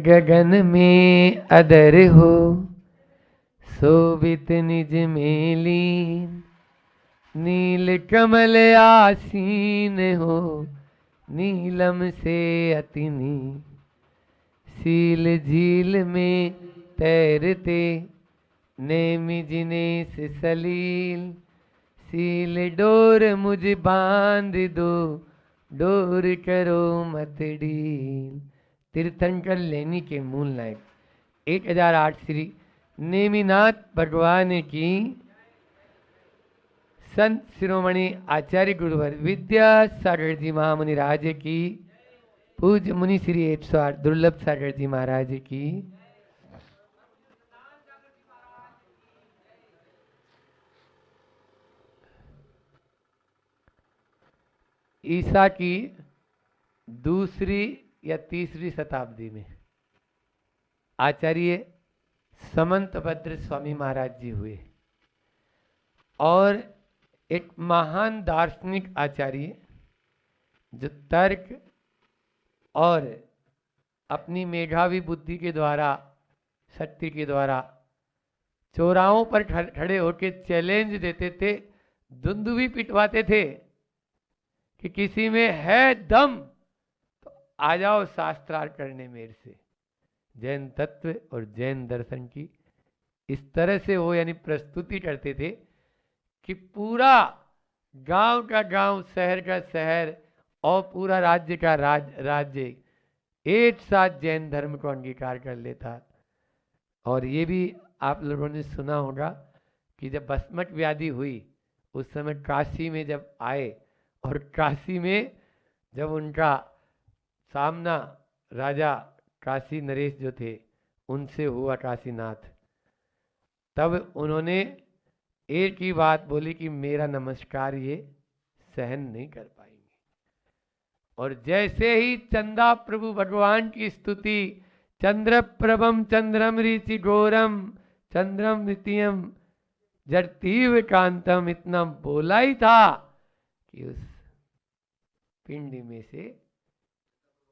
गगन में अदर हो, शोभित निज में लीन। नील कमल आसीन हो, नीलम से अति नील। सील झील में तैरते, नेमि जिनेस सलील। सील डोर मुझ बांध दो, डोर करो मत ढील। तीर्थंकर लेनी के मूल नायक 1008 श्री नेमिनाथ भगवान की संत शिरोमणि आचार्य गुरुवर विद्यासागर जी महामुनि राज की, पूज्य मुनि श्री 108 दुर्लभ सागर जी महाराज की, ईसा की दूसरी या तीसरी शताब्दी में आचार्य समंतभद्र स्वामी महाराज जी हुए और एक महान दार्शनिक आचार्य जो तर्क और अपनी मेधावी बुद्धि के द्वारा, शक्ति के द्वारा चौराहों पर खड़े होकर चैलेंज देते थे, दुंदुभी पिटवाते थे कि किसी में है दम तो आ जाओ शास्त्रार्थ करने मेरे से। जैन तत्व और जैन दर्शन की इस तरह से वो यानी प्रस्तुति करते थे कि पूरा गांव का गांव, शहर का शहर और पूरा राज्य का राज्य एक साथ जैन धर्म को अंगीकार कर लेता। और ये भी आप लोगों ने सुना होगा कि जब भस्मक व्याधि हुई उस समय काशी में जब आए और काशी में जब उनका सामना राजा काशी नरेश जो थे उनसे हुआ, काशीनाथ, तब उन्होंने एक ही बात बोली कि मेरा नमस्कार ये सहन नहीं कर पाएंगे। और जैसे ही चंदा प्रभु भगवान की स्तुति, चंद्र प्रभम चंद्रम ऋषि घोरम चंद्रम द्वितीयम जड़तीव कांतम, इतना बोला ही था कि उस पिंडी में से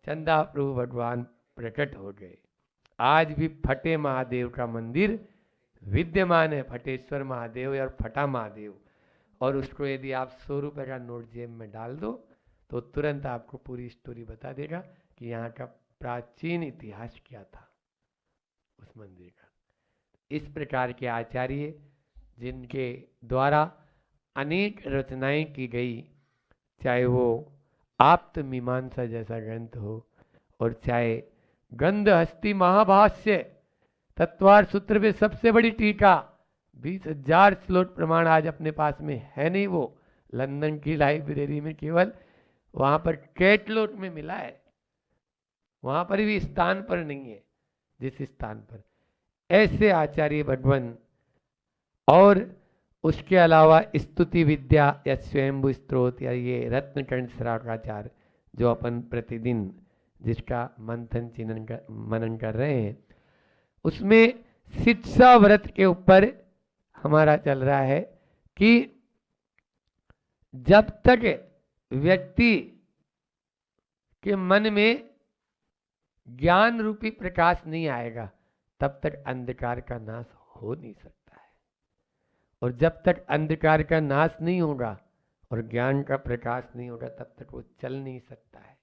चंदा प्रभु भगवान प्रकट हो गए। आज भी फटे महादेव का मंदिर विद्यमान है, फटेश्वर महादेव और फटा महादेव, और उसको यदि आप 100 रुपये का नोट जेब में डाल दो तो तुरंत आपको पूरी स्टोरी बता देगा कि यहाँ का प्राचीन इतिहास क्या था उस मंदिर का। इस प्रकार के आचार्य जिनके द्वारा अनेक रचनाएं की गई, चाहे वो आप्त मीमांसा जैसा ग्रंथ हो और चाहे गंध हस्ती महाभाष्य, तत्वार सूत्र में सबसे बड़ी टीका, 20,000 श्लोक प्रमाण आज अपने पास में है नहीं, वो लंदन की लाइब्रेरी में केवल वहां पर कैटलॉग में मिला है, वहां पर भी स्थान पर नहीं है जिस स्थान पर। ऐसे आचार्य भगवान और उसके अलावा स्तुति विद्या या स्वयंभू स्त्रोत या ये रत्नकर्ण श्रावकाचार जो अपन प्रतिदिन जिसका मंथन चिंतन मनन कर रहे हैं, उसमें शिक्षा व्रत के ऊपर हमारा चल रहा है कि जब तक व्यक्ति के मन में ज्ञान रूपी प्रकाश नहीं आएगा तब तक अंधकार का नाश हो नहीं सकता है, और जब तक अंधकार का नाश नहीं होगा और ज्ञान का प्रकाश नहीं होगा तब तक वो चल नहीं सकता है।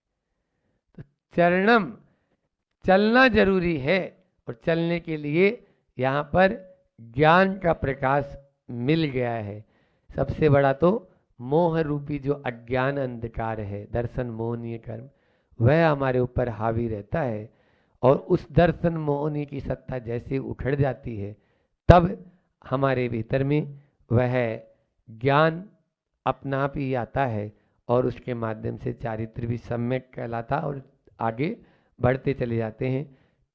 तो चरणम चलना जरूरी है, और चलने के लिए यहाँ पर ज्ञान का प्रकाश मिल गया है। सबसे बड़ा तो मोह रूपी जो अज्ञान अंधकार है, दर्शन मोहनीय कर्म, वह हमारे ऊपर हावी रहता है, और उस दर्शन मोहनी की सत्ता जैसे उखड़ जाती है तब हमारे भीतर में वह ज्ञान अपना आप ही आता है, और उसके माध्यम से चारित्र भी सम्यक कहलाता और आगे बढ़ते चले जाते हैं।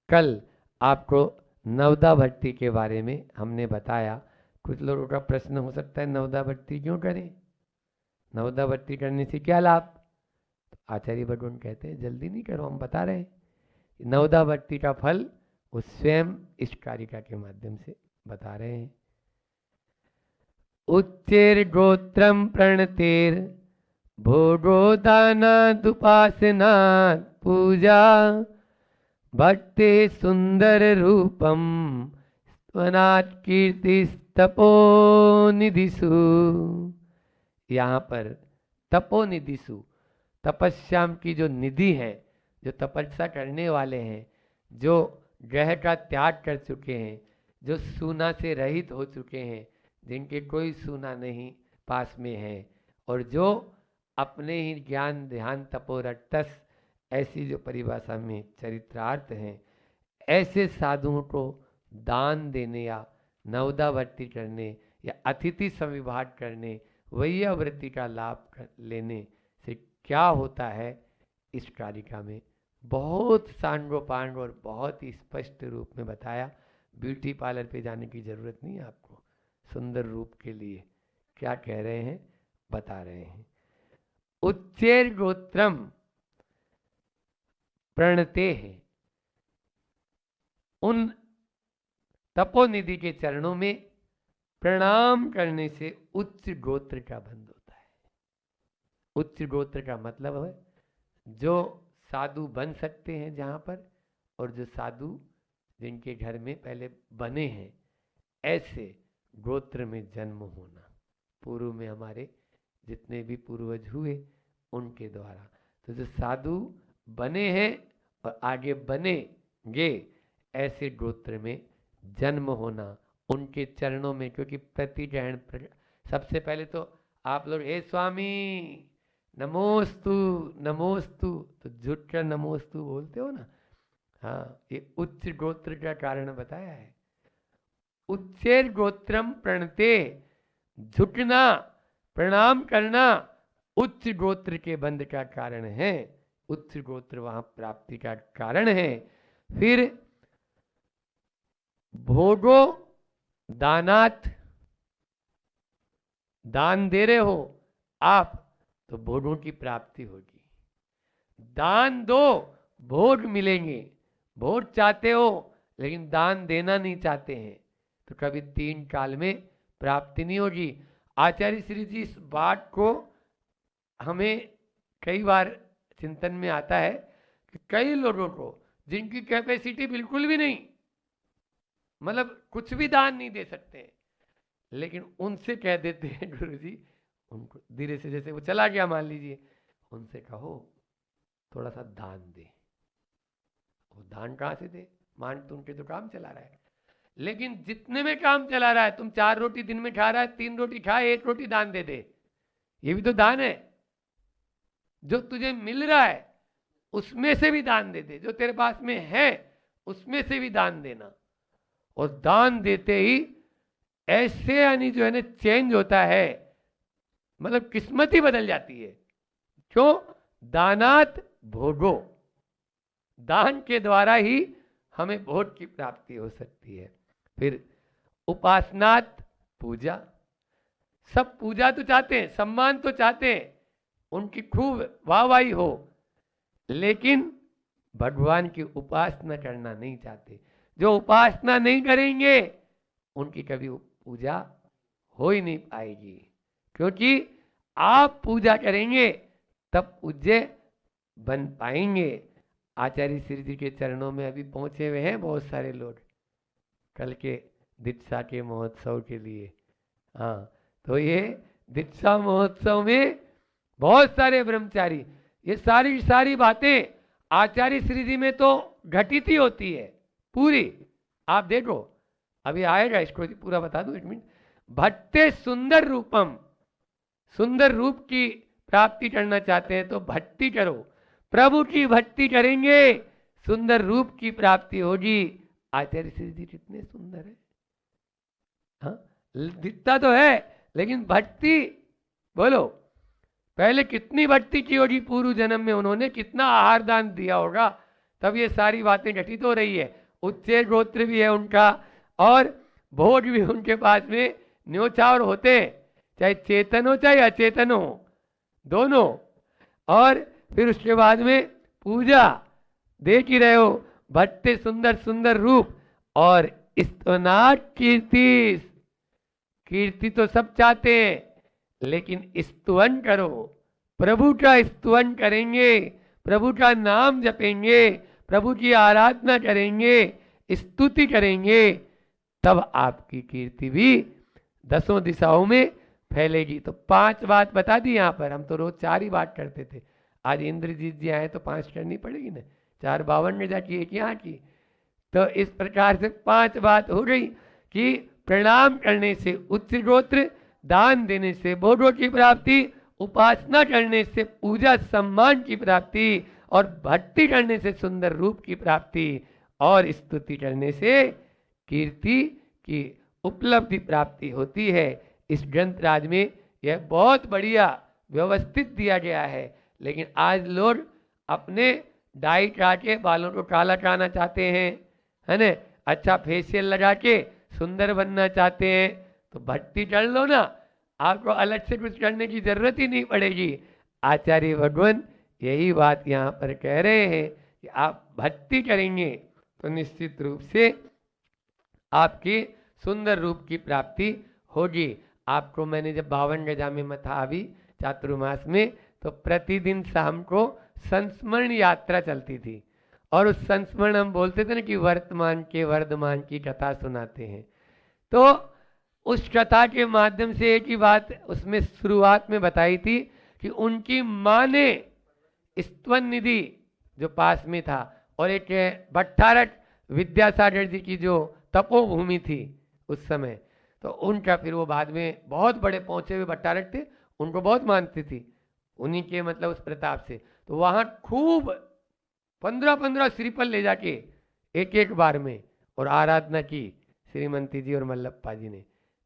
कल आपको नवदा भक्ति के बारे में हमने बताया। कुछ लोगों का प्रश्न हो सकता है नवदा भक्ति क्यों करें, नवदा भक्ति करने से क्या लाभ? आचार्य भगवान कहते हैं जल्दी नहीं करो, हम बता रहे हैं नवदा भक्ति का फल वो स्वयं इस कारिका के माध्यम से बता रहे हैं। उच्चेर गोत्रम प्रणतेर भोगो दाना दुपासना पूजा भक्ते सुंदर रूपम स्वनात् कीर्ति तपोनिधिषु। यहाँ पर तपोनिधिषु, तपस्याम की जो निधि है, जो तपस्या करने वाले हैं, जो ग्रह का त्याग कर चुके हैं, जो सूना से रहित हो चुके हैं, जिनके कोई सूना नहीं पास में है, और जो अपने ही ज्ञान ध्यान तपोरटस ऐसी जो परिभाषा में चरित्रार्थ हैं, ऐसे साधुओं को दान देने या नवदावर्ती करने या अतिथि संविभाग करने, वैयावृत्ति का लाभ लेने से क्या होता है, इस कारिका में बहुत सांगोपांग और बहुत ही स्पष्ट रूप में बताया। ब्यूटी पार्लर पे जाने की जरूरत नहीं है आपको, सुंदर रूप के लिए क्या कह रहे हैं बता रहे हैं। उच्चैर गोत्रम प्रणते हैं, उन तपोनिधि के चरणों में प्रणाम करने से उच्च गोत्र का बंध होता है। उच्च गोत्र का मतलब है जो साधु बन सकते हैं जहां पर, और जो साधु जिनके घर में पहले बने हैं, ऐसे गोत्र में जन्म होना। पूर्व में हमारे जितने भी पूर्वज हुए उनके द्वारा, तो जो साधु बने हैं और आगे बनेंगे, ऐसे गोत्र में जन्म होना, उनके चरणों में, क्योंकि प्रतिग्रहण सबसे पहले तो आप लोग हे स्वामी नमोस्तु नमोस्तु, तो झुट कर नमोस्तु बोलते हो ना। हाँ, ये उच्च गोत्र का कारण बताया है। उच्चेर गोत्रम प्रणते, झुकना प्रणाम करना उच्च गोत्र के बंध का कारण है, उच्च गोत्र वहां प्राप्ति का कारण है। फिर भोगो दानात, दान दे रहे हो आप तो भोगों की प्राप्ति होगी। दान दो भोग मिलेंगे। भोग चाहते हो लेकिन दान देना नहीं चाहते हैं तो कभी 3 काल में प्राप्ति नहीं होगी। आचार्य श्री जी इस बात को हमें कई बार चिंतन में आता है कि कई लोगों को जिनकी कैपेसिटी बिल्कुल भी नहीं, मतलब कुछ भी दान नहीं दे सकते, लेकिन उनसे कह देते हैं गुरु जी, उनको धीरे से, जैसे वो चला गया मान लीजिए, उनसे कहो थोड़ा सा दान दे। वो दान कहाँ से दे, मान तो उनके तो काम चला रहा है, लेकिन जितने में काम चला रहा है, तुम 4 रोटी दिन में खा रहा है, 3 रोटी खाए, 1 रोटी दान दे दे, ये भी तो दान है। जो तुझे मिल रहा है उसमें से भी दान दे दे, जो तेरे पास में है उसमें से भी दान देना। और दान देते ही ऐसे यानी जो है ना चेंज होता है, मतलब किस्मत ही बदल जाती है। क्यों? दानात भोगो, दान के द्वारा ही हमें भोग की प्राप्ति हो सकती है। फिर उपासनात पूजा, सब पूजा तो चाहते हैं, सम्मान तो चाहते हैं, उनकी खूब वाहवाही हो, लेकिन भगवान की उपासना करना नहीं चाहते। जो उपासना नहीं करेंगे उनकी कभी पूजा हो ही नहीं पाएगी, क्योंकि आप पूजा करेंगे तब पूज्य बन पाएंगे। आचार्य श्री जी के चरणों में अभी पहुंचे हुए हैं बहुत सारे लोग कल के दीक्षा के महोत्सव के लिए। हाँ, तो ये दीक्षा महोत्सव में बहुत सारे ब्रह्मचारी, ये सारी बातें आचार्य श्री जी में तो घटित ही होती है पूरी। आप देखो, अभी आएगा, इसको पूरा बता दूं 1 मिनट। भट्टे सुंदर रूपम, सुंदर रूप की प्राप्ति करना चाहते हैं तो भक्ति करो, प्रभु की भक्ति करेंगे सुंदर रूप की प्राप्ति होगी। आचार्य श्री जी कितने सुंदर है, हाँ दिखता तो है, लेकिन भक्ति बोलो, पहले कितनी भक्ति की होगी पूर्व जन्म में, उन्होंने कितना आहार दान दिया होगा, तब ये सारी बातें घटित हो रही है। उच्चैर गोत्र भी है उनका, और भोग भी उनके पास में न्योछावर होते हैं, चाहे चेतन हो चाहे अचेतन हो, दोनों। और फिर उसके बाद में पूजा देख ही रहे हो, भट्टे सुंदर सुंदर रूप, और स्तवनाट कीर्ति, कीर्ति तो सब चाहते हैं लेकिन स्तुवन करो, प्रभु का स्तुवन करेंगे, प्रभु का नाम जपेंगे, प्रभु की आराधना करेंगे, स्तुति करेंगे, तब आपकी कीर्ति भी 10 दिशाओं में फैलेगी। तो 5 बात बता दी यहाँ पर। हम तो रोज 4 ही बात करते थे, आज इंद्रजीत जी आए तो 5 करनी पड़ेगी ना, 4 52 जाती, 1 यहाँ की। तो इस प्रकार से 5 बात हो गई कि प्रणाम करने से उच्च गोत्र, दान देने से बोधों की प्राप्ति, उपासना करने से पूजा सम्मान की प्राप्ति, और भक्ति करने से सुंदर रूप की प्राप्ति, और स्तुति करने से कीर्ति की उपलब्धि प्राप्ति होती है। इस ग्रंथ राज में यह बहुत बढ़िया व्यवस्थित दिया गया है। लेकिन आज लोग अपने डाई काटे बालों को काला कराना चाहते हैं, है ना, अच्छा फेशियल लगा के सुंदर बनना चाहते हैं। तो भक्ति कर लो ना, आपको अलग से कुछ करने की जरूरत ही नहीं पड़ेगी। आचार्य भगवान यही बात यहाँ पर कह रहे हैं कि आप भक्ति करेंगे तो निश्चित रूप से आपकी सुंदर रूप की प्राप्ति होगी। आपको मैंने जब 52 गजा में था अभी चातुर्मास में, तो प्रतिदिन शाम को संस्मरण यात्रा चलती थी, और उस संस्मरण हम बोलते थे ना कि वर्तमान के वर्धमान की कथा सुनाते हैं। तो उस कथा के माध्यम से एक ही बात उसमें शुरुआत में बताई थी कि उनकी माँ ने स्तवन निधि जो पास में था, और एक भट्टारक विद्यासागर जी की जो तपोभूमि थी उस समय, तो उनका फिर वो बाद में बहुत बड़े पहुंचे हुए भट्टारक थे, उनको बहुत मानती थी उन्हीं के मतलब उस प्रताप से। तो वहाँ खूब 15-15 श्रीफल ले जाके एक एक बार में और आराधना की श्रीमंती जी और मल्लप्पा जी ने,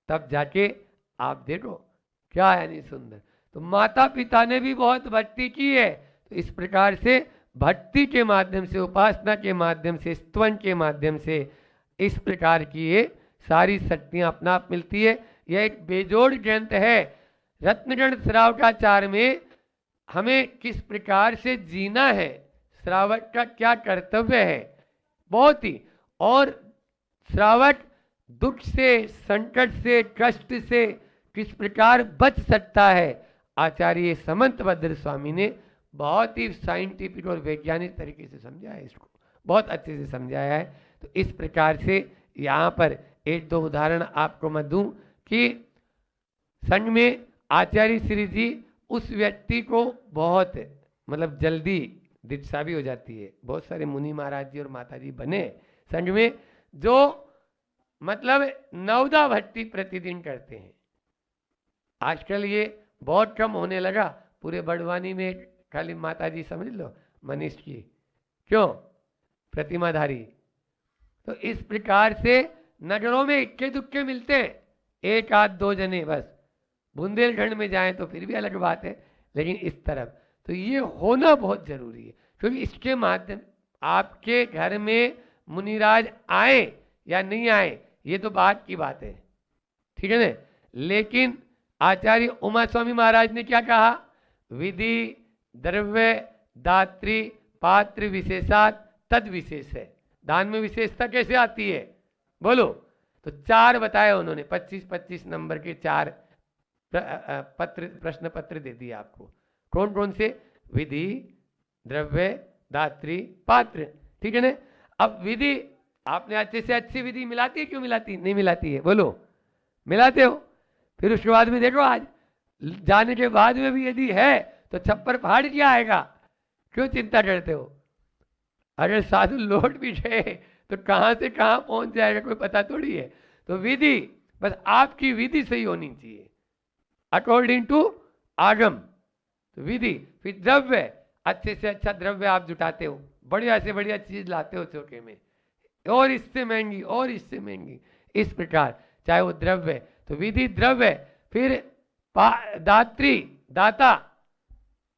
तब जाके आप देखो क्या है नहीं सुंदर। तो माता पिता ने भी बहुत भक्ति की है। तो इस प्रकार से भक्ति के माध्यम से, उपासना के माध्यम से, स्तवन के माध्यम से इस प्रकार की ये सारी शक्तियां अपना आप मिलती है। यह एक बेजोड़ ग्रंथ है। रत्नगण श्रावकाचार्य में हमें किस प्रकार से जीना है, श्रावक का क्या कर्तव्य है, बहुत ही, और श्रावक दुख से, संकट से, कष्ट से किस प्रकार बच सकता है, आचार्य समंतभद्र स्वामी ने बहुत ही साइंटिफिक और वैज्ञानिक तरीके से समझाया है, इसको बहुत अच्छे से समझाया है। तो इस प्रकार से यहाँ पर 1-2 उदाहरण आपको मैं दूं कि संघ में आचार्य श्री जी उस व्यक्ति को बहुत मतलब जल्दी दीक्षा भी हो जाती है। बहुत सारे मुनि महाराज जी और माता जी बने संघ में जो मतलब नवदा भक्ति प्रतिदिन करते हैं। आजकल ये बहुत कम होने लगा। पूरे बड़वानी में खाली माता जी समझ लो मनीष की, क्यों, प्रतिमाधारी। तो इस प्रकार से नगरों में इक्के दुक्के मिलते हैं, 1-2 जने बस। बुंदेलखंड में जाएं तो फिर भी अलग बात है, लेकिन इस तरफ तो ये होना बहुत जरूरी है, क्योंकि इसके माध्यम आपके घर में मुनिराज आए या नहीं आए ये तो बात की बात है, ठीक है ना। लेकिन आचार्य उमा स्वामी महाराज ने क्या कहा, विधि द्रव्य दात्री पात्र विशेषात तद विशेष है। दान में विशेषता कैसे आती है बोलो, तो 4 बताए उन्होंने, 25-25 नंबर के 4 प्रश्न पत्र दे दिए आपको। कौन कौन से, विधि द्रव्य दात्री पात्र, ठीक है ना। अब विधि आपने अच्छे से अच्छी विधि मिलाती है, क्यों मिलाती नहीं मिलाती है बोलो, मिलाते हो। फिर उसके बाद में देखो आज जाने के बाद में भी यदि है तो छप्पर फाड़ क्या आएगा, क्यों चिंता करते हो। अगर साधु लौट भी गए तो कहाँ से कहाँ पहुंच जाएगा कोई पता थोड़ी है। तो विधि, बस आपकी विधि सही होनी चाहिए अकॉर्डिंग टू आगम, तो विधि। फिर द्रव्य, अच्छे से अच्छा द्रव्य आप जुटाते हो, बढ़िया से बढ़िया चीज लाते हो चौके में, और इससे महंगी और इससे महंगी, इस प्रकार चाहे वो द्रव्य, तो विधि द्रव्य। फिर दात्री, दाता,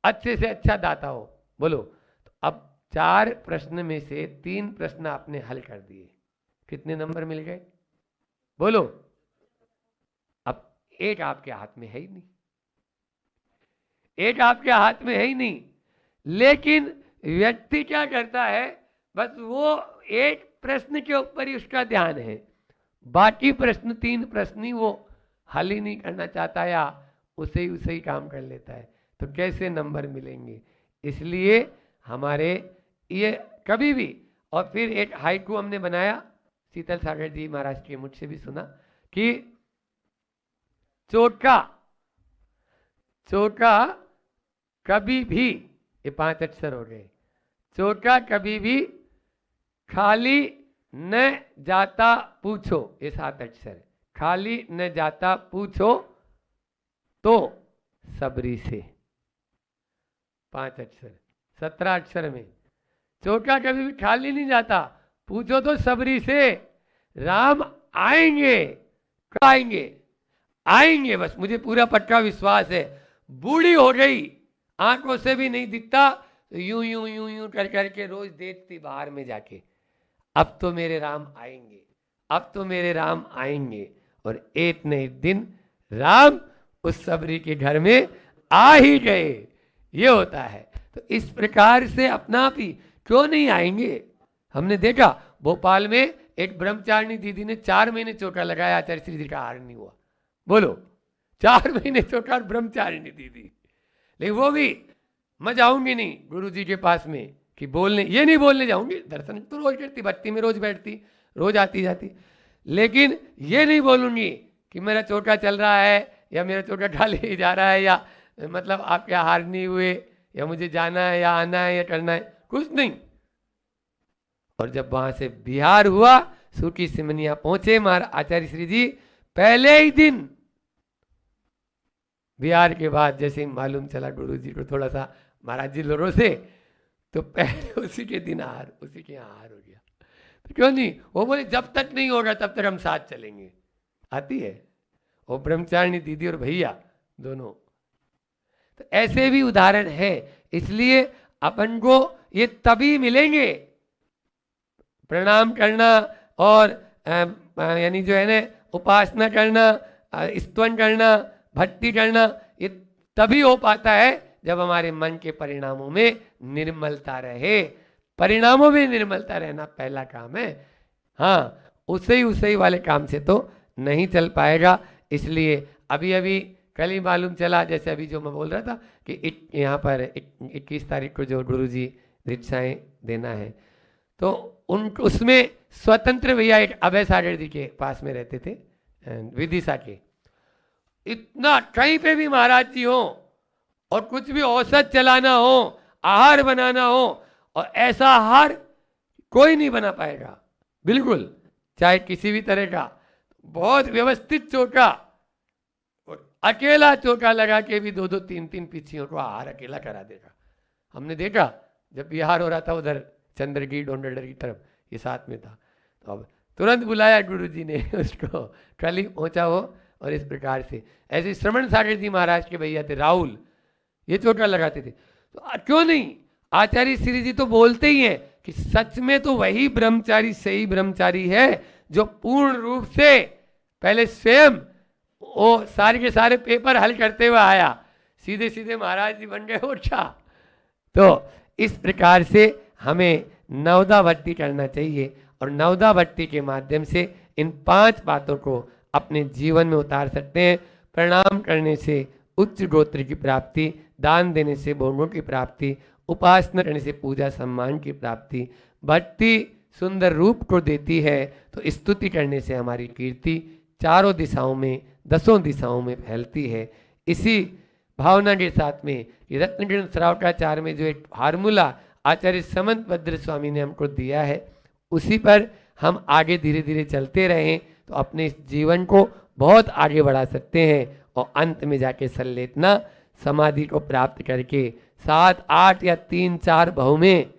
अच्छे से अच्छा दाता हो बोलो। तो अब 4 प्रश्न में से 3 प्रश्न आपने हल कर दिए, कितने नंबर मिल गए बोलो। अब एक आपके हाथ में है ही नहीं, एक आपके हाथ में है ही नहीं। लेकिन व्यक्ति क्या करता है, बस वो एक प्रश्न के ऊपर ही उसका ध्यान है, बाकी प्रश्न 3 प्रश्न ही वो हल ही नहीं करना चाहता, या उसे ही काम कर लेता है। तो कैसे नंबर मिलेंगे। इसलिए हमारे ये कभी भी। और फिर एक हाइकू हमने बनाया, शीतल सागर जी महाराज के मुझसे भी सुना, कि चोटा चोटा कभी भी, ये 5 अक्षर हो गए, चोटा कभी भी खाली न जाता पूछो, ये 7 अक्षर, खाली न जाता पूछो तो सबरी से, 5 अक्षर, 17 अक्षर में। चोटा कभी भी खाली नहीं जाता, पूछो तो सबरी से। राम आएंगे, कब आएंगे? आएंगे, बस मुझे पूरा पक्का विश्वास है। बूढ़ी हो गई, आंखों से भी नहीं दिखता, तो यूं यूं यूं यूं कर करके रोज देखती बाहर में जाके, अब तो मेरे राम आएंगे, अब तो मेरे राम आएंगे। और एक न एक दिन राम उस सबरी के घर में आ ही गए, ये होता है। तो इस प्रकार से अपना भी क्यों नहीं आएंगे? हमने देखा भोपाल में एक ब्रह्मचारिणी दीदी ने 4 महीने चोटा लगाया, आचार्य श्री जी का हार नहीं हुआ। बोलो, 4 महीने चोटा, ब्रह्मचारिणी दीदी। लेकिन वो भी मैं जाऊंगी नहीं गुरु जी के पास में कि बोलने, ये नहीं बोलने जाऊंगी, दर्शन तो रोज करती, भक्ति में रोज बैठती, रोज आती जाती, लेकिन ये नहीं बोलूंगी कि मेरा चोटा चल रहा है या मेरा चोटा ढाले जा रहा है, या मतलब आपके हार नहीं हुए, या मुझे जाना है या आना है या करना है, कुछ नहीं। और जब वहां से बिहार हुआ, सूखी सिमनिया पहुंचे महाराज आचार्य श्री जी, पहले ही दिन बिहार के बाद जैसे ही मालूम चला गुरु जी को थोड़ा सा महाराज जी लोगों से, तो पहले उसी के दिन हार, उसी के यहाँ हार हो गया। तो क्यों नहीं? वो बोले जब तक नहीं होगा तब तक हम साथ चलेंगे। आती है वो ब्रह्मचारिणी दीदी और भैया दोनों। तो ऐसे भी उदाहरण है, इसलिए अपन को ये तभी मिलेंगे, प्रणाम करना और यानी जो है ना उपासना करना, स्तवन करना, भक्ति करना, ये तभी हो पाता है जब हमारे मन के परिणामों में निर्मलता रहे। परिणामों में निर्मलता रहना पहला काम है। हाँ, उसे ही वाले काम से तो नहीं चल पाएगा। इसलिए अभी अभी कल ही मालूम चला, जैसे अभी जो मैं बोल रहा था कि यहाँ पर 21 तारीख को जो गुरुजी दीक्षाएं देना है, तो उसमें स्वतंत्र भैया एक अभय सागर जी के पास में रहते थे, विदिशा के। इतना कहीं पे भी महाराज जी हो और कुछ भी औसत चलाना हो, आहार बनाना हो, और ऐसा आहार कोई नहीं बना पाएगा बिल्कुल, चाहे किसी भी तरह का। बहुत व्यवस्थित चोटा, और अकेला चोटा लगा के भी 2-2, 3-3 पिछियों को आहार अकेला करा देगा। हमने देखा जब बिहार हो रहा था उधर चंद्रगिरी डोंडलडर की तरफ, ये साथ में था, तो अब तुरंत बुलाया गुरु जी ने उसको, कल ही पहुंचा वो। और इस प्रकार से ऐसे श्रवण सागर जी महाराज के भैया थे राहुल, ये चोटा लगाते थे। तो क्यों नहीं, आचार्य श्री जी तो बोलते ही हैं कि सच में तो वही ब्रह्मचारी सही ब्रह्मचारी है जो पूर्ण रूप से पहले स्वयं वो सारे के सारे पेपर हल करते हुए आया, सीधे सीधे महाराज जी बन गए ओछा। तो इस प्रकार से हमें नवदा भक्ति करना चाहिए, और नवदा भक्ति के माध्यम से इन 5 बातों को अपने जीवन में उतार सकते हैं। प्रणाम करने से उच्च गोत्र की प्राप्ति, दान देने से भोगों की प्राप्ति, उपासना करने से पूजा सम्मान की प्राप्ति, भक्ति सुंदर रूप को देती है, तो स्तुति करने से हमारी कीर्ति चारों दिशाओं में, 10 दिशाओं में फैलती है। इसी भावना के साथ में रत्नगिरी श्रावकाचार्य में जो एक फार्मूला आचार्य समंत भद्र स्वामी ने हमको दिया है, उसी पर हम आगे धीरे धीरे चलते रहें तो अपने इस जीवन को बहुत आगे बढ़ा सकते हैं, और अंत में जाके संलेटना समाधि को प्राप्त करके 7, 8 या 3, 4 भाव में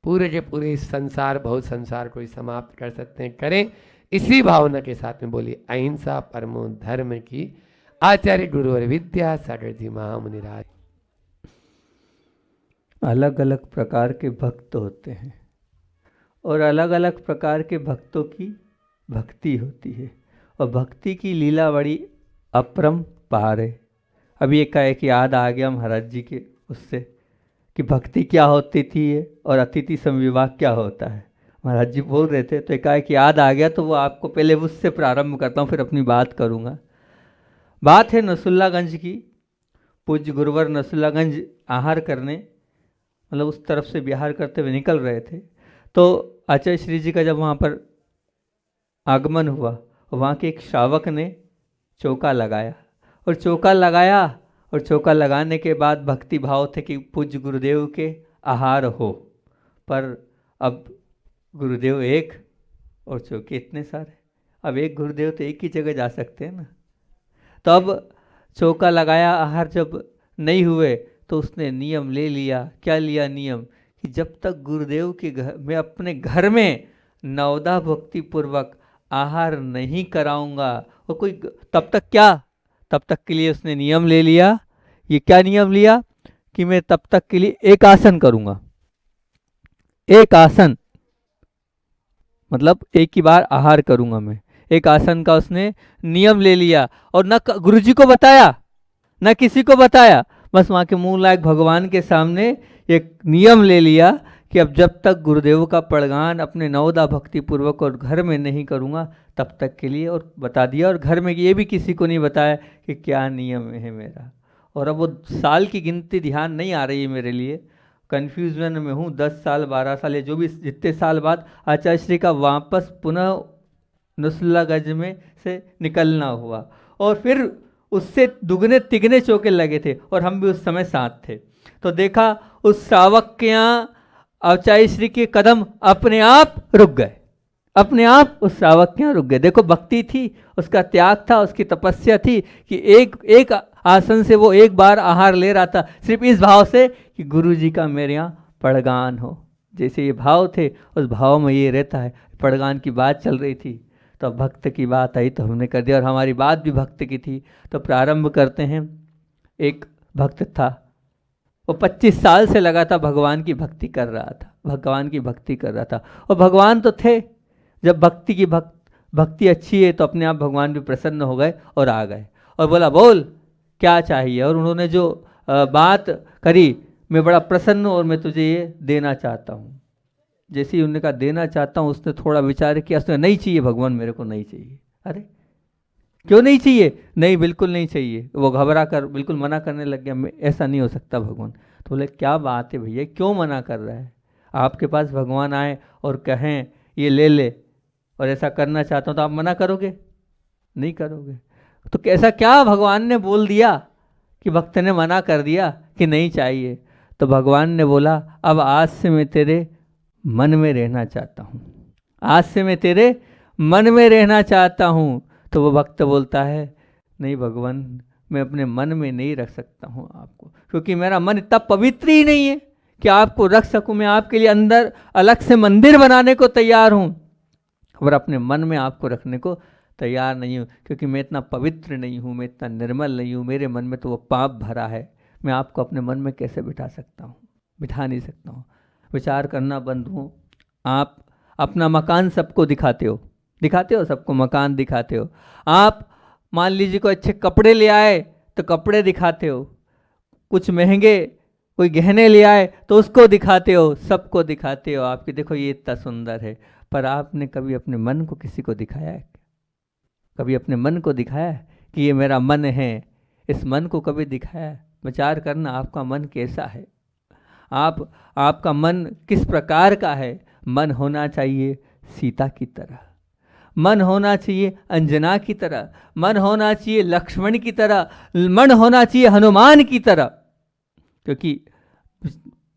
पूरे के पूरे इस संसार बहुत संसार को समाप्त कर सकते हैं। करें इसी भावना के साथ में बोलिए अहिंसा परमो धर्म की। आचार्य गुरु और विद्या सागर जी महामुनिराज। अलग अलग प्रकार के भक्त होते हैं और अलग अलग प्रकार के भक्तों की भक्ति होती है, और भक्ति की लीला बड़ी अपरंपार है। अभी एक याद आ गया महाराज जी के उससे कि भक्ति क्या होती थी और अतिथि संविभाग क्या होता है। महाराज जी बोल रहे थे तो एक याद आ गया, तो वो आपको पहले उससे प्रारंभ करता हूँ, फिर अपनी बात करूँगा। बात है नसुल्लागंज की। पूज्य गुरुवर नसुल्लागंज आहार करने मतलब उस तरफ से विहार करते हुए निकल रहे थे, तो आचार्य श्री जी का जब वहाँ पर आगमन हुआ, वहाँ के एक श्रावक ने चौका लगाया, और चौका लगाया, और चौका लगाने के बाद भक्ति भाव थे कि पूज्य गुरुदेव के आहार हो, पर अब गुरुदेव एक और चौके इतने सारे, अब एक गुरुदेव तो एक ही जगह जा सकते हैं ना। तो अब चौका लगाया, आहार जब नहीं हुए तो उसने नियम ले लिया। क्या लिया नियम? कि जब तक गुरुदेव के घर में, अपने घर में नवदा भक्ति पूर्वक आहार नहीं कराऊंगा, और कोई तब तक क्या, तब तक के लिए उसने नियम ले लिया। ये क्या नियम लिया? कि मैं तब तक के लिए एक आसन करूंगा। एक आसन मतलब एक ही बार आहार करूंगा मैं, एक आसन का उसने नियम ले लिया, और न गुरुजी को बताया न किसी को बताया, बस वहाँ के मूल लायक भगवान के सामने एक नियम ले लिया कि अब जब तक गुरुदेव का पड़गान अपने नवदा भक्ति पूर्वक और घर में नहीं करूँगा तब तक के लिए, और बता दिया। और घर में ये भी किसी को नहीं बताया कि क्या नियम है मेरा। और अब वो साल की गिनती ध्यान नहीं आ रही है मेरे लिए, कन्फ्यूजन में हूँ। 10 साल 12 साल या जो भी जितने साल बाद आचार्य श्री का वापस पुनः नुस्लगंज में से निकलना हुआ, और फिर उससे दुगने तिगने चौके लगे थे, और हम भी उस समय साथ थे। तो देखा उस श्रावक के यहाँ आचार्य श्री के कदम अपने आप रुक गए, अपने आप उस श्रावक के यहाँ रुक गए। देखो भक्ति थी, उसका त्याग था, उसकी तपस्या थी कि एक आसन से वो एक बार आहार ले रहा था, सिर्फ इस भाव से कि गुरु जी का मेरे यहाँ पड़गान हो। जैसे ये भाव थे, उस भाव में ये रहता है। पड़गान की बात चल रही थी तो भक्त की बात आई तो हमने कर दिया, और हमारी बात भी भक्त की थी। तो प्रारंभ करते हैं। एक भक्त था, वो 25 साल से लगातार भगवान की भक्ति कर रहा था, भगवान की भक्ति कर रहा था। और भगवान तो थे, जब भक्ति अच्छी है तो अपने आप भगवान भी प्रसन्न हो गए और आ गए, और बोला बोल क्या चाहिए। और उन्होंने जो बात करी, मैं बड़ा प्रसन्न हूँ और मैं तुझे ये देना चाहता हूँ। जैसे ही उन्होंने कहा देना चाहता हूँ, उसने थोड़ा विचार किया, उसने नहीं चाहिए भगवान, मेरे को नहीं चाहिए। अरे क्यों नहीं चाहिए? नहीं बिल्कुल नहीं चाहिए। वो घबरा कर बिल्कुल मना करने लग गया, मैं ऐसा नहीं हो सकता भगवान। तो बोले क्या बात है भैया, क्यों मना कर रहा है? आपके पास भगवान आए और कहें ये ले ले और ऐसा करना चाहता हूँ, तो आप मना करोगे? नहीं करोगे। तो कैसा क्या भगवान ने बोल दिया कि भक्त ने मना कर दिया कि नहीं चाहिए? तो भगवान ने बोला अब आज से मैं तेरे मन में रहना चाहता हूँ, आज से मैं तेरे मन में रहना चाहता हूँ। तो वो भक्त बोलता है नहीं भगवान, मैं अपने मन में नहीं रख सकता हूँ आपको, क्योंकि मेरा मन इतना पवित्र ही नहीं है कि आपको रख सकूँ। मैं आपके लिए अंदर अलग से मंदिर बनाने को तैयार हूँ, और अपने मन में आपको रखने को तैयार नहीं हूँ, क्योंकि मैं इतना पवित्र नहीं हूँ, मैं इतना निर्मल नहीं हूँ, मेरे मन में तो वो पाप भरा है। मैं आपको अपने मन में कैसे बिठा सकता हूँ? बिठा नहीं सकता हूँ। विचार करना बंधुओं, आप अपना मकान सबको दिखाते हो सबको मकान दिखाते हो। आप मान लीजिए कोई अच्छे कपड़े ले आए तो कपड़े दिखाते हो, कुछ महंगे कोई गहने ले आए तो उसको दिखाते हो, सबको दिखाते हो आपके देखो ये इतना सुंदर है। पर आपने कभी अपने मन को किसी को दिखाया है? कभी अपने मन को दिखाया है कि ये मेरा मन है? इस मन को कभी दिखाया है? विचार करना आपका मन कैसा है, आपका मन किस प्रकार का है। मन होना चाहिए सीता की तरह, मन होना चाहिए अंजना की तरह, मन होना चाहिए लक्ष्मण की तरह, मन होना चाहिए हनुमान की तरह। क्योंकि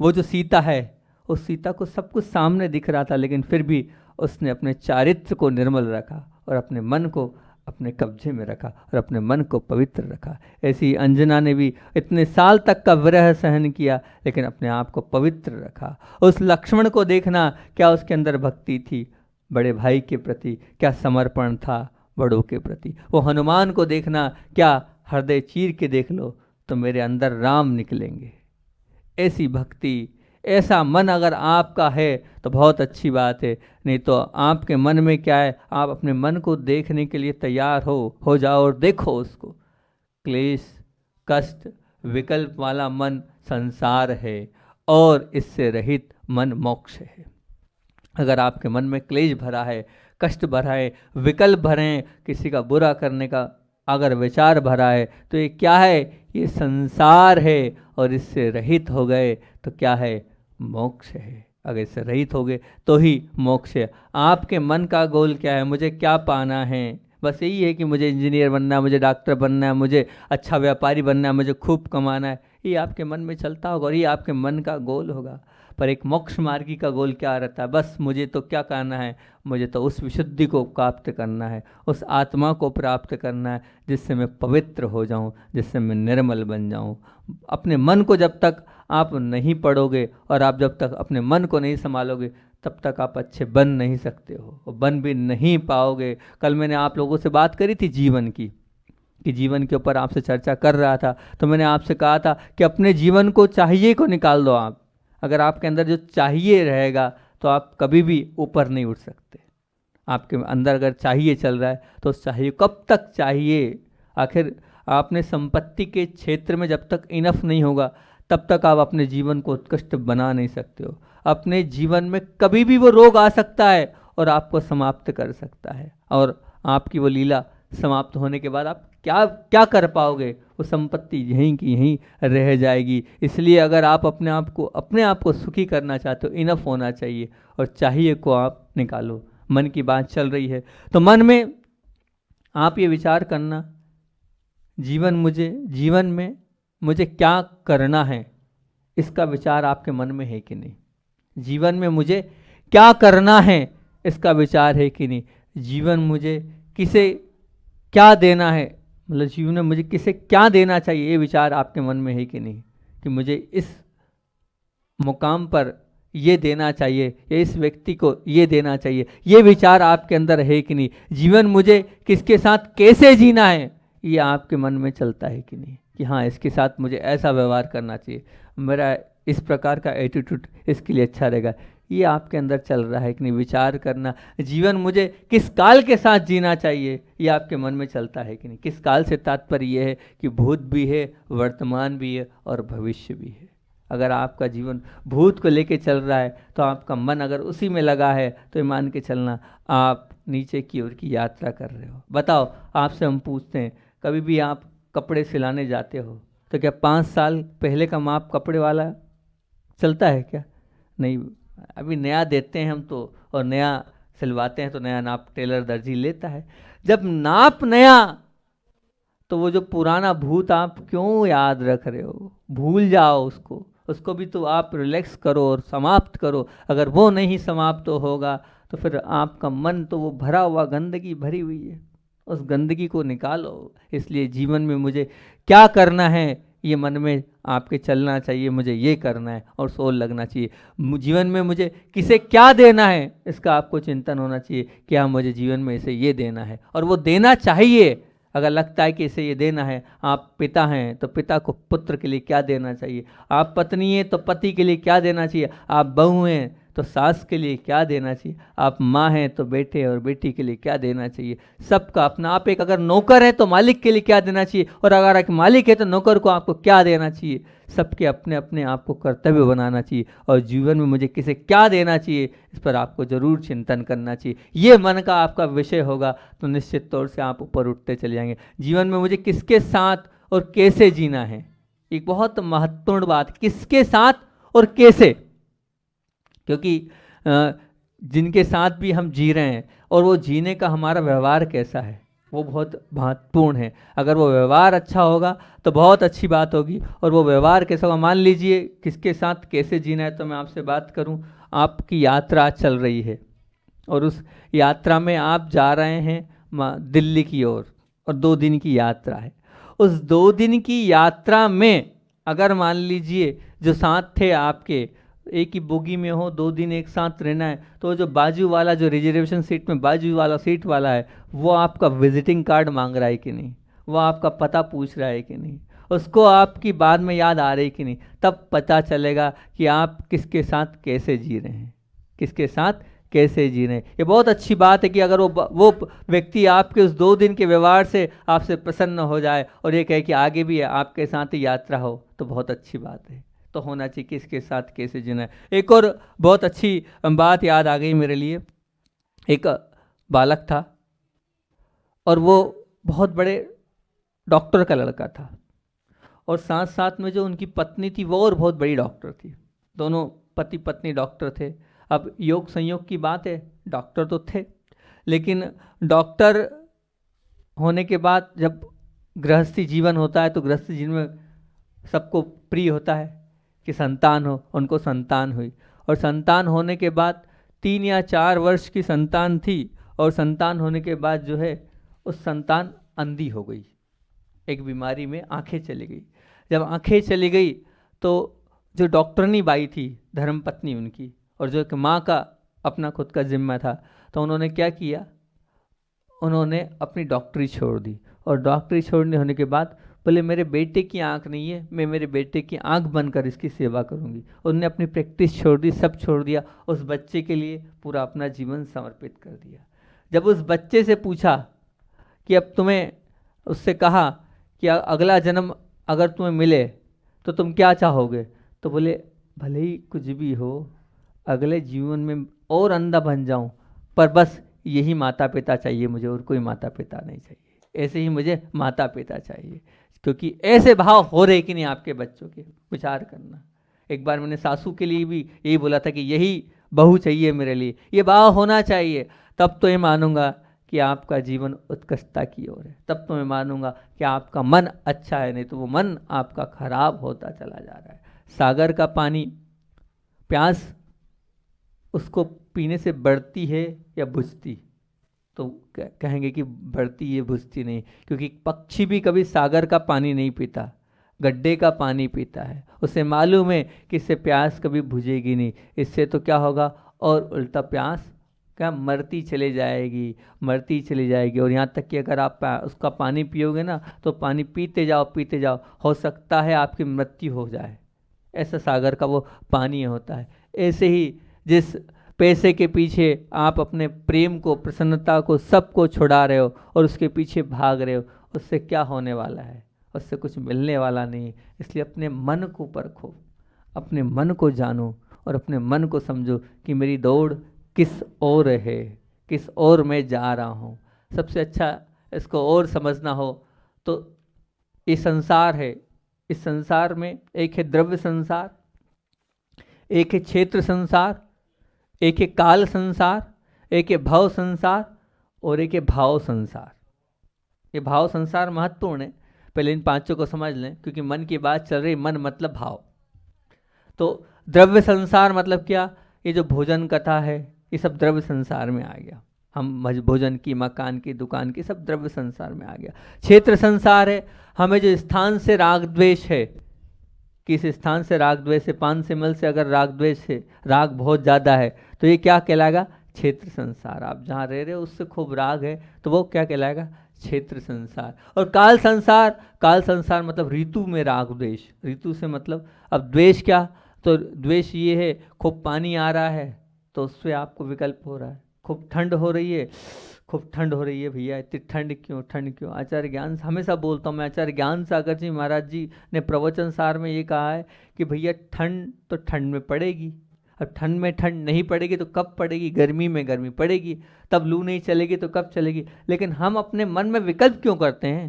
वो जो सीता है, उस सीता को सब कुछ सामने दिख रहा था, लेकिन फिर भी उसने अपने चारित्र को निर्मल रखा और अपने मन को अपने कब्जे में रखा और अपने मन को पवित्र रखा। ऐसी अंजना ने भी इतने साल तक का विरह सहन किया, लेकिन अपने आप को पवित्र रखा। उस लक्ष्मण को देखना, क्या उसके अंदर भक्ति थी बड़े भाई के प्रति, क्या समर्पण था बड़ों के प्रति। वो हनुमान को देखना, क्या हृदय चीर के देख लो तो मेरे अंदर राम निकलेंगे। ऐसी भक्ति, ऐसा मन अगर आपका है तो बहुत अच्छी बात है, नहीं तो आपके मन में क्या है, आप अपने मन को देखने के लिए तैयार हो जाओ और देखो उसको। क्लेश कष्ट विकल्प वाला मन संसार है, और इससे रहित मन मोक्ष है। अगर आपके मन में क्लेश भरा है, कष्ट भरा है, विकल्प भरे हैं, किसी का बुरा करने का अगर विचार भरा है, तो ये क्या है? ये संसार है। और इससे रहित हो गए तो क्या है? मोक्ष है। अगर इससे रहित होगे तो ही मोक्ष है। आपके मन का गोल क्या है, मुझे क्या पाना है? बस यही है कि मुझे इंजीनियर बनना है, मुझे डॉक्टर बनना है, मुझे अच्छा व्यापारी बनना है, मुझे खूब कमाना है। ये आपके मन में चलता होगा और ये आपके मन का गोल होगा। पर एक मोक्ष मार्गी का गोल क्या रहता है? बस मुझे तो क्या करना है, मुझे तो उस विशुद्धि को प्राप्त करना है, उस आत्मा को प्राप्त करना है जिससे मैं पवित्र हो जाऊं, जिससे मैं निर्मल बन जाऊं। अपने मन को जब तक आप नहीं पढ़ोगे और आप जब तक अपने मन को नहीं संभालोगे तब तक आप अच्छे बन नहीं सकते हो और बन भी नहीं पाओगे। कल मैंने आप लोगों से बात करी थी जीवन की, कि जीवन के ऊपर आपसे चर्चा कर रहा था, तो मैंने आपसे कहा था कि अपने जीवन को चाहिए को निकाल दो आप। अगर आपके अंदर जो चाहिए रहेगा तो आप कभी भी ऊपर नहीं उठ सकते। आपके अंदर अगर चाहिए चल रहा है तो चाहिए कब तक चाहिए? आखिर आपने संपत्ति के क्षेत्र में जब तक इनफ नहीं होगा तब तक आप अपने जीवन को उत्कृष्ट बना नहीं सकते हो। अपने जीवन में कभी भी वो रोग आ सकता है और आपको समाप्त कर सकता है, और आपकी वो लीला समाप्त होने के बाद आप क्या क्या कर पाओगे? वो संपत्ति यहीं की यहीं रह जाएगी। इसलिए अगर आप अपने आप को सुखी करना चाहते हो, इनफ होना चाहिए और चाहिए को आप निकालो। मन की बात चल रही है तो मन में आप ये विचार करना, जीवन में मुझे क्या करना है, इसका विचार आपके मन में है कि नहीं? जीवन में मुझे क्या करना है इसका विचार है कि नहीं? जीवन मुझे किसे क्या देना है, मतलब जीवन में मुझे किसे क्या देना चाहिए, ये विचार आपके मन में है कि नहीं? कि मुझे इस मुकाम पर ये देना चाहिए या इस व्यक्ति को ये देना चाहिए, ये विचार आपके अंदर है कि नहीं? जीवन मुझे किसके साथ कैसे जीना है, ये आपके मन में चलता है कि नहीं? कि हाँ, इसके साथ मुझे ऐसा व्यवहार करना चाहिए, मेरा इस प्रकार का एटीट्यूड इसके लिए अच्छा रहेगा, ये आपके अंदर चल रहा है कि नहीं? विचार करना, जीवन मुझे किस काल के साथ जीना चाहिए, ये आपके मन में चलता है कि नहीं? किस काल से तात्पर्य ये है कि भूत भी है, वर्तमान भी है और भविष्य भी है। अगर आपका जीवन भूत को लेके चल रहा है तो आपका मन अगर उसी में लगा है तो मान के चलना आप नीचे की ओर की यात्रा कर रहे हो। बताओ, आपसे हम पूछते हैं, कभी भी आप कपड़े सिलाने जाते हो तो क्या 5 साल पहले का माप कपड़े वाला चलता है क्या? नहीं, अभी नया देते हैं हम तो, और नया सिलवाते हैं तो नया नाप टेलर दर्जी लेता है। जब नाप नया तो वो जो पुराना भूत आप क्यों याद रख रहे हो? भूल जाओ उसको भी तो आप रिलैक्स करो और समाप्त करो। अगर वो नहीं समाप्त होगा तो फिर आपका मन तो वो भरा हुआ गंदगी भरी हुई है, उस गंदगी को निकालो। इसलिए जीवन में मुझे क्या करना है ये मन में आपके चलना चाहिए, मुझे ये करना है और सोल लगना चाहिए। जीवन में मुझे किसे क्या देना है इसका आपको चिंतन होना चाहिए, क्या मुझे जीवन में इसे ये देना है, और वो देना चाहिए। अगर लगता है कि इसे ये देना है, आप पिता हैं तो पिता को पुत्र के लिए क्या देना चाहिए, आप पत्नी हैं तो पति के लिए क्या देना चाहिए, आप बहू हैं तो सास के लिए क्या देना चाहिए, आप माँ हैं तो बेटे और बेटी के लिए क्या देना चाहिए। सबका अपना, आप एक अगर नौकर है तो मालिक के लिए क्या देना चाहिए, और अगर एक मालिक है तो नौकर को आपको क्या देना चाहिए। सबके अपने अपने आपको कर्तव्य बनाना चाहिए, और जीवन में मुझे किसे क्या देना चाहिए इस पर आपको जरूर चिंतन करना चाहिए। ये मन का आपका विषय होगा तो निश्चित तौर से आप ऊपर उठते चले जाएंगे। जीवन में मुझे किसके साथ और कैसे जीना है, एक बहुत महत्वपूर्ण बात, किसके साथ और कैसे। क्योंकि जिनके साथ भी हम जी रहे हैं और वो जीने का हमारा व्यवहार कैसा है वो बहुत महत्वपूर्ण है। अगर वो व्यवहार अच्छा होगा तो बहुत अच्छी बात होगी, और वो व्यवहार कैसा होगा, मान लीजिए किसके साथ कैसे जीना है। तो मैं आपसे बात करूं, आपकी यात्रा चल रही है और उस यात्रा में आप जा रहे हैं दिल्ली की ओर, और 2 दिन की यात्रा है। उस 2 दिन की यात्रा में अगर मान लीजिए जो साथ थे आपके एक ही बोगी में हो, 2 दिन एक साथ रहना है, तो जो बाजू वाला, जो रिजर्वेशन सीट में बाजू वाला सीट वाला है, वो आपका विजिटिंग कार्ड मांग रहा है कि नहीं, वो आपका पता पूछ रहा है कि नहीं, उसको आपकी बाद में याद आ रही है कि नहीं। तब पता चलेगा कि आप किसके साथ कैसे जी रहे हैं, किसके साथ कैसे जी रहे हैं। ये बहुत अच्छी बात है कि अगर वो व्यक्ति आपके उस 2 दिन के व्यवहार से आपसे प्रसन्न हो जाए और ये कहे कि आगे भी आपके साथ ही यात्रा हो, तो बहुत अच्छी बात है। तो होना चाहिए किसके साथ कैसे जीना है। एक और बहुत अच्छी बात याद आ गई मेरे लिए। एक बालक था और वो बहुत बड़े डॉक्टर का लड़का था, और साथ साथ में जो उनकी पत्नी थी वो और बहुत बड़ी डॉक्टर थी। दोनों पति पत्नी डॉक्टर थे। अब योग संयोग की बात है, डॉक्टर तो थे, लेकिन डॉक्टर होने के बाद जब गृहस्थी जीवन होता है तो गृहस्थी जीवन में सबको प्रिय होता है कि संतान हो। उनको संतान हुई और संतान होने के बाद 3 या 4 वर्ष की संतान थी और संतान होने के बाद जो है उस संतान अंधी हो गई, एक बीमारी में आंखें चली गई। जब आंखें चली गई तो जो डॉक्टरनी बाई थी, धर्मपत्नी उनकी, और जो कि माँ का अपना खुद का जिम्मा था, तो उन्होंने क्या किया, उन्होंने अपनी डॉक्टरी छोड़ दी। और डॉक्टरी छोड़ने होने के बाद बोले मेरे बेटे की आंख नहीं है, मैं मेरे बेटे की आंख बनकर इसकी सेवा करूंगी। उन्होंने अपनी प्रैक्टिस छोड़ दी, सब छोड़ दिया, उस बच्चे के लिए पूरा अपना जीवन समर्पित कर दिया। जब उस बच्चे से पूछा कि अब तुम्हें, उससे कहा कि अगला जन्म अगर तुम्हें मिले तो तुम क्या चाहोगे, तो बोले भले ही कुछ भी हो, अगले जीवन में और अंधा बन जाऊं, पर बस यही माता पिता चाहिए मुझे, और कोई माता पिता नहीं चाहिए, ऐसे ही मुझे माता पिता चाहिए। क्योंकि ऐसे भाव हो रहे कि नहीं आपके बच्चों के, विचार करना। एक बार मैंने सासू के लिए भी यही बोला था कि यही बहू चाहिए मेरे लिए, ये भाव होना चाहिए, तब तो ये मानूंगा कि आपका जीवन उत्कृष्टता की ओर है, तब तो मैं मानूंगा कि आपका मन अच्छा है, नहीं तो वो मन आपका खराब होता चला जा रहा है। सागर का पानी, प्यास उसको पीने से बढ़ती है या बुझती, तो कहेंगे कि बढ़ती है, बुझती नहीं, क्योंकि पक्षी भी कभी सागर का पानी नहीं पीता, गड्ढे का पानी पीता है। उसे मालूम है कि इससे प्यास कभी बुझेगी नहीं, इससे तो क्या होगा, और उल्टा प्यास क्या मरती चली जाएगी, मरती चली जाएगी। और यहाँ तक कि अगर आप उसका पानी पियोगे ना, तो पानी पीते जाओ पीते जाओ, हो सकता है आपकी मृत्यु हो जाए। ऐसा सागर का वो पानी होता है। ऐसे ही जिस पैसे के पीछे आप अपने प्रेम को, प्रसन्नता को, सबको छुड़ा रहे हो और उसके पीछे भाग रहे हो, उससे क्या होने वाला है, उससे कुछ मिलने वाला नहीं। इसलिए अपने मन को परखो, अपने मन को जानो और अपने मन को समझो कि मेरी दौड़ किस ओर है, किस ओर मैं जा रहा हूँ। सबसे अच्छा इसको और समझना हो तो ये संसार है, इस संसार में एक है द्रव्य संसार, एक है क्षेत्र संसार, एक है काल संसार, एक है भव संसार और एक है भाव संसार। ये भाव संसार महत्वपूर्ण है, पहले इन पांचों को समझ लें, क्योंकि मन की बात चल रही, मन मतलब भाव। तो द्रव्य संसार मतलब क्या, ये जो भोजन कथा है ये सब द्रव्य संसार में आ गया। हम भोजन की, मकान की, दुकान की, सब द्रव्य संसार में आ गया। क्षेत्र संसार है, हमें जो स्थान से राग द्वेष है, किस स्थान से राग द्वेष है, 500 मील से अगर राग द्वेष है, राग बहुत ज़्यादा है, तो ये क्या कहलाएगा, क्षेत्र संसार। आप जहाँ रह रहे हो उससे खूब राग है तो वो क्या कहलाएगा, क्षेत्र संसार। और काल संसार, काल संसार मतलब ऋतु में राग द्वेष, ऋतु से मतलब अब द्वेष क्या, तो द्वेष ये है खूब पानी आ रहा है तो उससे आपको विकल्प हो रहा है, खूब ठंड हो रही है, खूब ठंड हो रही है, भैया इतनी ठंड क्यों, ठंड क्यों। आचार्य ज्ञान हमेशा बोलता हूँ मैं, आचार्य ज्ञान सागर जी महाराज जी ने प्रवचन सार में ये कहा है कि भैया ठंड तो ठंड में पड़ेगी, अब ठंड में ठंड नहीं पड़ेगी तो कब पड़ेगी, गर्मी में गर्मी पड़ेगी, तब लू नहीं चलेगी तो कब चलेगी। लेकिन हम अपने मन में विकल्प क्यों करते हैं,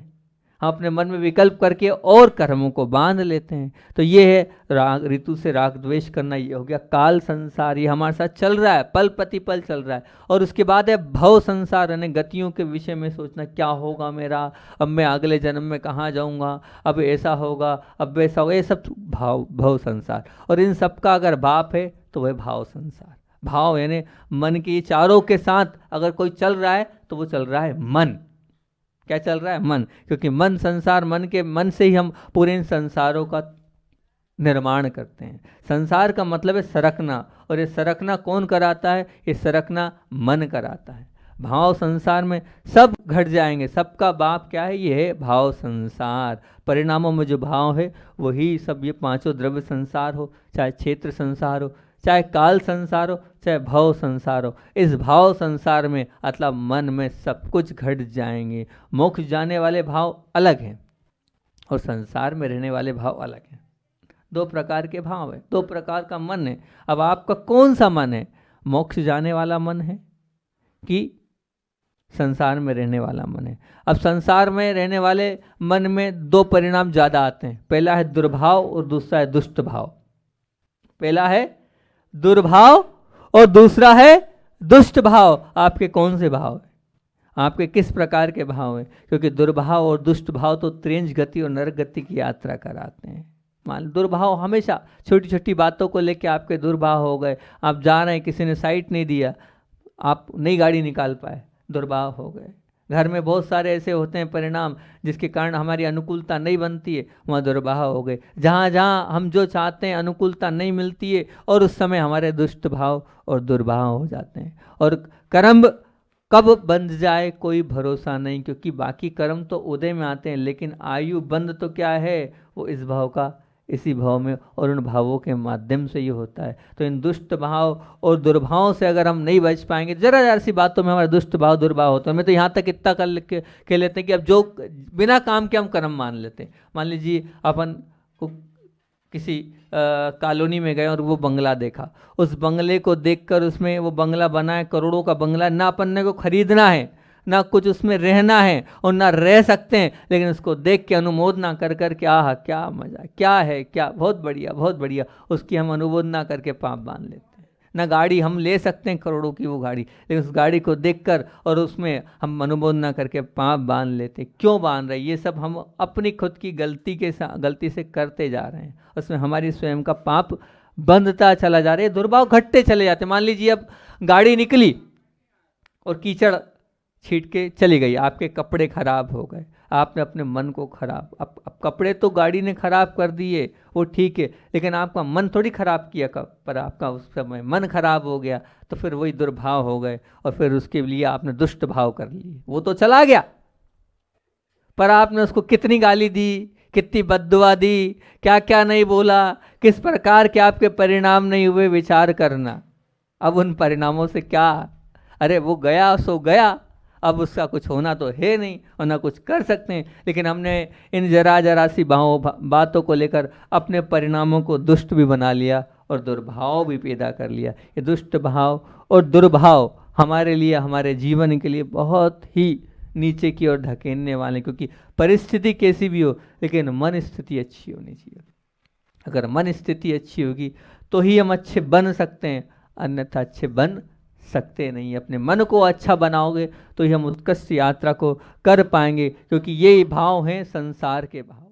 हम अपने मन में विकल्प करके और कर्मों को बांध लेते हैं। तो ये है राग, ऋतु से राग द्वेष करना, ये हो गया काल संसार, ये हमारे साथ चल रहा है, पल प्रति पल चल रहा है। और उसके बाद है भव संसार, यानी गतियों के विषय में सोचना, क्या होगा मेरा, अब मैं अगले जन्म में कहाँ जाऊँगा, अब ऐसा होगा, अब वैसा होगा, ये सब भव संसार। और इन सब का अगर बाप है तो वह भाव संसार। भाव यानी मन के चारों के साथ अगर कोई चल रहा है तो वो चल रहा है मन। क्या चल रहा है, मन, क्योंकि मन संसार, मन के, मन से ही हम पूरे इन संसारों का निर्माण करते हैं। संसार का मतलब है सरकना, और ये सरकना कौन कराता है, ये सरकना मन कराता है। भाव संसार में सब घट जाएंगे, सबका बाप क्या है, ये है भाव संसार। परिणामों में जो भाव है वही सब, ये पांचों द्रव्य संसार हो, चाहे क्षेत्र संसार हो, चाहे काल संसार हो, चाहे भव संसार हो, इस भाव संसार में मतलब मन में सब कुछ घट जाएंगे। मोक्ष जाने वाले भाव अलग हैं और संसार में रहने वाले भाव अलग हैं। दो प्रकार के भाव है, दो प्रकार का मन है। अब आपका कौन सा मन है, मोक्ष जाने वाला मन है कि संसार में रहने वाला मन है। अब संसार में रहने वाले मन में दो परिणाम ज़्यादा आते हैं, पहला है दुर्भाव और दूसरा है दुष्ट भाव। पहला है दुर्भाव और दूसरा है दुष्ट भाव। आपके कौन से भाव है, आपके किस प्रकार के भाव हैं? क्योंकि दुर्भाव और दुष्ट भाव तो त्रेंज गति और नरक गति की यात्रा कराते हैं। मान दुर्भाव हमेशा छोटी छोटी बातों को लेकर आपके दुर्भाव हो गए। आप जा रहे हैं, किसी ने साइट नहीं दिया, आप नई गाड़ी निकाल पाए, दुर्भाव हो गए। घर में बहुत सारे ऐसे होते हैं परिणाम जिसके कारण हमारी अनुकूलता नहीं बनती है, वहाँ दुर्भाव हो गए। जहाँ जहाँ हम जो चाहते हैं अनुकूलता नहीं मिलती है, और उस समय हमारे दुष्ट भाव और दुर्भाव हो जाते हैं। और कर्म कब बंध जाए कोई भरोसा नहीं, क्योंकि बाकी कर्म तो उदय में आते हैं, लेकिन आयु बंध तो क्या है, वो इस भाव का इसी भाव में और उन भावों के माध्यम से ये होता है। तो इन दुष्ट भाव और दुर्भावों से अगर हम नहीं बच पाएंगे, जरा जरा सी बातों में हमारे दुष्ट भाव दुर्भाव होते हैं। मैं तो यहाँ तक इतना कह लेते हैं कि अब जो बिना काम के हम कर्म मान लेते हैं। मान लीजिए अपन को किसी कॉलोनी में गए और वो बंगला देखा, उस बंगले को देखकर उसमें वो बंगला बना है, करोड़ों का बंगला, ना अपन ने को खरीदना है, ना कुछ उसमें रहना है और ना रह सकते हैं, लेकिन उसको देख के अनुमोदना कर कर के आहा क्या मजा, क्या है, क्या बहुत बढ़िया बहुत बढ़िया, उसकी हम अनुमोदना करके पाप बांध लेते हैं। ना गाड़ी हम ले सकते हैं करोड़ों की वो गाड़ी, लेकिन उस गाड़ी को देखकर और उसमें हम अनुमोदना करके पाप बांध लेते। क्यों बांध रहे? ये सब हम अपनी खुद की गलती से करते जा रहे हैं, उसमें हमारी स्वयं का पाप बंधता चला जा रहा है, दुर्भाव घटते चले जाते। मान लीजिए अब गाड़ी निकली और कीचड़ छीट के चली गई, आपके कपड़े खराब हो गए, आपने अपने मन को खराब, अब कपड़े तो गाड़ी ने खराब कर दिए वो ठीक है, लेकिन आपका मन थोड़ी खराब किया, पर आपका उस समय मन खराब हो गया, तो फिर वही दुर्भाव हो गए और फिर उसके लिए आपने दुष्ट भाव कर लिए। वो तो चला गया, पर आपने उसको कितनी गाली दी, कितनी बद्दुआ दी, क्या क्या नहीं बोला, किस प्रकार के आपके परिणाम नहीं हुए, विचार करना। अब उन परिणामों से क्या, अरे वो गया सो गया, अब उसका कुछ होना तो है नहीं और ना कुछ कर सकते हैं, लेकिन हमने इन जरा जरा सी बातों को लेकर अपने परिणामों को दुष्ट भी बना लिया और दुर्भाव भी पैदा कर लिया। ये दुष्ट भाव और दुर्भाव हमारे लिए, हमारे जीवन के लिए बहुत ही नीचे की ओर धकेलने वाले, क्योंकि परिस्थिति कैसी भी हो, लेकिन मन स्थिति अच्छी होनी चाहिए। अगर मन स्थिति अच्छी होगी तो ही हम अच्छे बन सकते हैं, अन्यथा अच्छे बन सकते नहीं। अपने मन को अच्छा बनाओगे तो ही हम उत्कृष्ट यात्रा को कर पाएंगे, क्योंकि ये भाव हैं संसार के भाव।